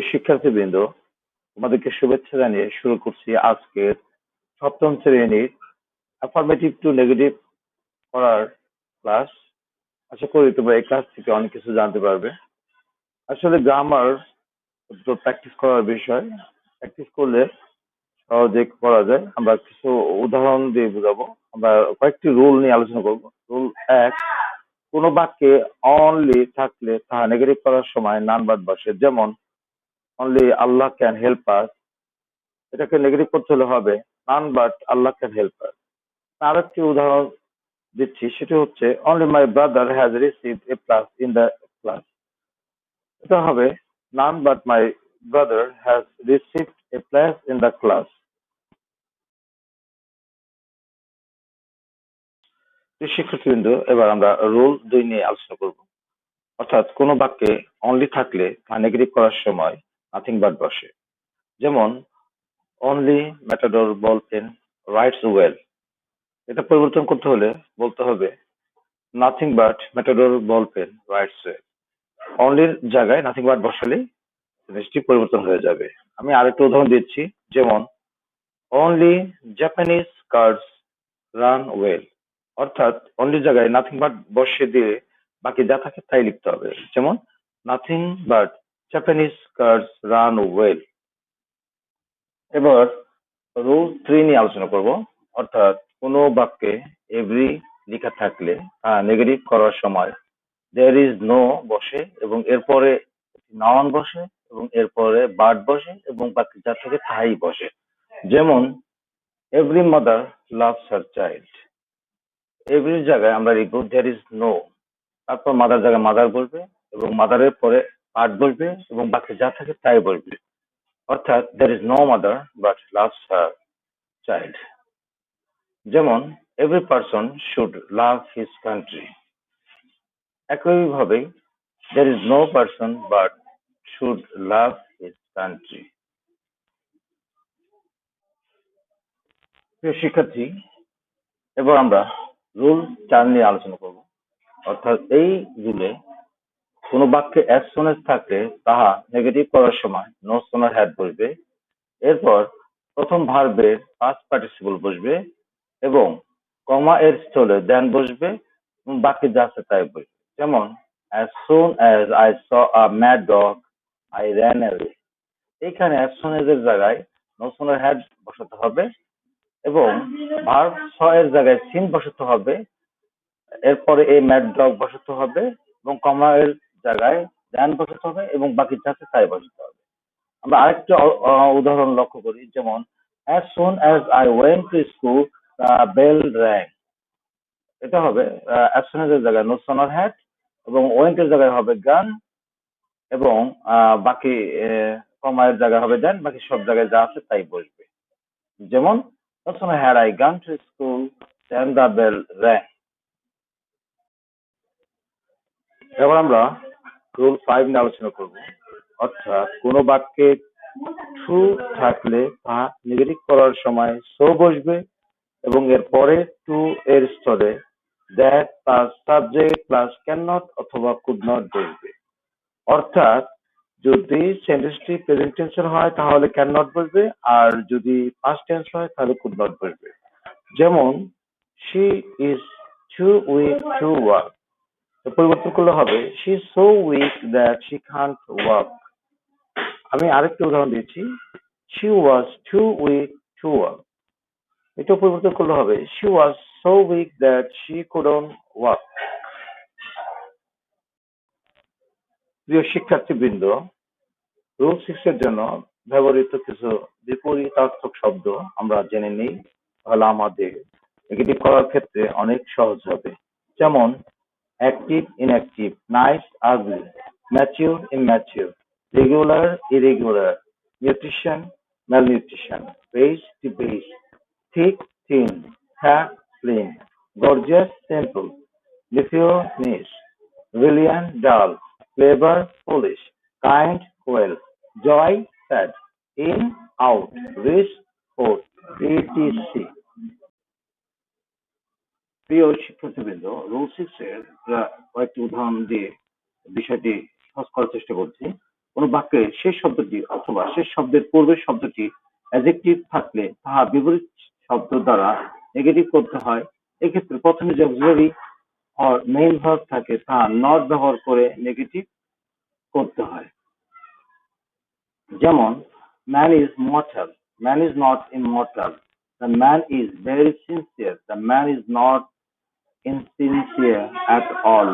শিক্ষার্থীবৃন্দ, তোমাদেরকে শুভেচ্ছা জানিয়ে শুরু করছি আজকের সপ্তম শ্রেণীর অ্যাফার্মেটিভ টু নেগেটিভ করার ক্লাস। আশা করি তোমরা এই ক্লাস থেকে অনেক কিছু জানতে পারবে। আসলে গ্রামার তো প্র্যাকটিস করার বিষয়। প্র্যাকটিস করলে সহজে করা যায়। আমরা কিছু উদাহরণ দিয়ে বোঝাবো। আমরা কয়েকটি রুল নিয়ে আলোচনা করব। রুল ১, কোনো বাক্যে অনলি থাকলে তা নেগেটিভ করার সময় নান বাদ বসে। যেমন only Allah can help us, এটাকে নেগেটিভ করতে হলে হবে none but Allah can help us. আরেকটি উদাহরণ দিচ্ছি, সেটি হচ্ছে only my brother has receive a plus in the class. এটা হবে none but my brother has receive a plus in the class. শিক্ষার্থীবৃন্দ, এবার আমরা রুল ২ নিয়ে আলোচনা করব। অর্থাৎ কোনো বাক্যে অনলি থাকলে তা নেগেটিভ করার সময় নাথিং বাট বসে। যেমন only Matador ball pen writes well, এটা পরিবর্তন করতে হলে বলতে হবে nothing but Matador ball pen writes well. অনলির জায়গায় নাথিং বাট বসালেই জিনিসটি পরিবর্তন হয়ে যাবে। আমি আরেকটা উদাহরণ দিচ্ছি, যেমন only Japanese cars run well. অর্থাৎ অনলির জায়গায় নাথিং বাট বসিয়ে দিয়ে বাকি যা থাকে তাই লিখতে হবে। যেমন nothing but Japanese cars run well. এবার রুল 3 নিয়ে আলোচনা করব। অর্থাৎ কোনো বাক্যে এভরি লেখা থাকলে তা নেগেটিভ করার সময় দেয়ার ইজ নো বসে এবং এরপরে নাউন বসে এবং এরপরে বার্ড বসে এবং বাকি যা থাকে তাই বসে। যেমন every mother loves her child. এভরির জায়গায় আমরা লিখবো দেয়ার ইজ নো, তারপর মাদার জায়গায় মাদার বলবে এবং মাদারের পরে বার্ড বলবে এবং বাকি যা থাকে তাই বলবে। অর্থাৎ there is no mother but loves her child. যেমন every person should love his country. একইভাবে there is no person but should love his country. প্রিয় শিক্ষার্থী, এবার আমরা রুল ৪ নিয়ে আলোচনা করব। অর্থাৎ এই রুলে কোনো বাক্যে as soon as থাকলে তাহা নেগেটিভ করার সময় no sooner had বসবে, এরপর প্রথম ভার্বের past participle বসবে এবং কমা এর স্থলে than বসবে এবং বাকি যা আছে তাই বসবে। যেমন as soon as I saw a mad dog I ran away। এখানে as soon as এর জায়গায় no sooner had বসাতে হবে এবং ভার্ব saw এর জায়গায় seen বসাতে হবে, এরপরে এই ম্যাড ডগ বসাতে হবে এবং কমা এর জায়গায় than বসাতে হবে এবং বাকি যা আছে তাই বসাতে হবে। আমরা আরেকটা উদাহরণ লক্ষ্য করি, যেমন as soon as I went to school the bell rang। এটা হবে as soon as এর জায়গায় no sooner had এবং went এর জায়গায় হবে gone এবং বাকি কমা এর জায়গায় হবে than, বাকি সব জায়গায় যা আছে তাই বসবে। যেমন no sooner had I gone to school than the bell rang। এবার আমরা রুল 5 নিয়ে আলোচনা করব। অর্থাৎ কোনো বাক্যে ট্রু থাকলে তা নেগেটিভ করার সময় সো বসবে এবং এর পরে টু এর স্থলে that plus subject plus can not অথবা কুড নট বসবে। অর্থাৎ যদি সেন্টেন্সটি প্রেজেন্ট টেন্সের হয় তাহলে ক্যান নট বসবে, আর যদি পাস্ট টেন্স হয় তাহলে কুড নট বসবে। যেমন she is too weak to walk, পরিবর্তন করলে হবে she is so weak that she can't walk. আমি আরেকটা উদাহরণ দিচ্ছি, she was too weak to walk, এটা পরিবর্তন করলে হবে she was so weak that she couldn't walk. প্রিয় শিক্ষার্থীবৃন্দ, রুল 6 এর জন্য ব্যবহৃত কিছু বিপরীতার্থক শব্দ আমরা জেনে নিই, তাহলে আমাদের নেগেটিভ করার ক্ষেত্রে অনেক সহজ হবে। যেমন active inactive, nice ugly, mature immature, regular irregular, nutrition malnutrition, base debase, thick thin, fat slim, gorgeous simple, Lithuanians, brilliant dull, clever foolish, kind well, joy sad, in out, rich poor, etc. প্রিয় শিক্ষার্থীবৃন্দ, rule 6 এর কয়েকটি উদাহরণ দিয়ে বিষয়টি সহজ করার চেষ্টা করছি। কোন বাক্যে শেষ শব্দটি অথবা শেষ শব্দের পূর্বের শব্দটি অ্যাডজেক্টিভ থাকলে তাহা বিপরীত শব্দ দ্বারা নেগেটিভ করতে হয়। এক্ষেত্রে প্রথমে যে অক্সিলারি মেইন ভার্ব থাকে তা নট ব্যবহার করে নেগেটিভ করতে হয়। যেমন man is mortal, man is not immortal, the man is very sincere, the man is not ইনসিনসিয়ার at all.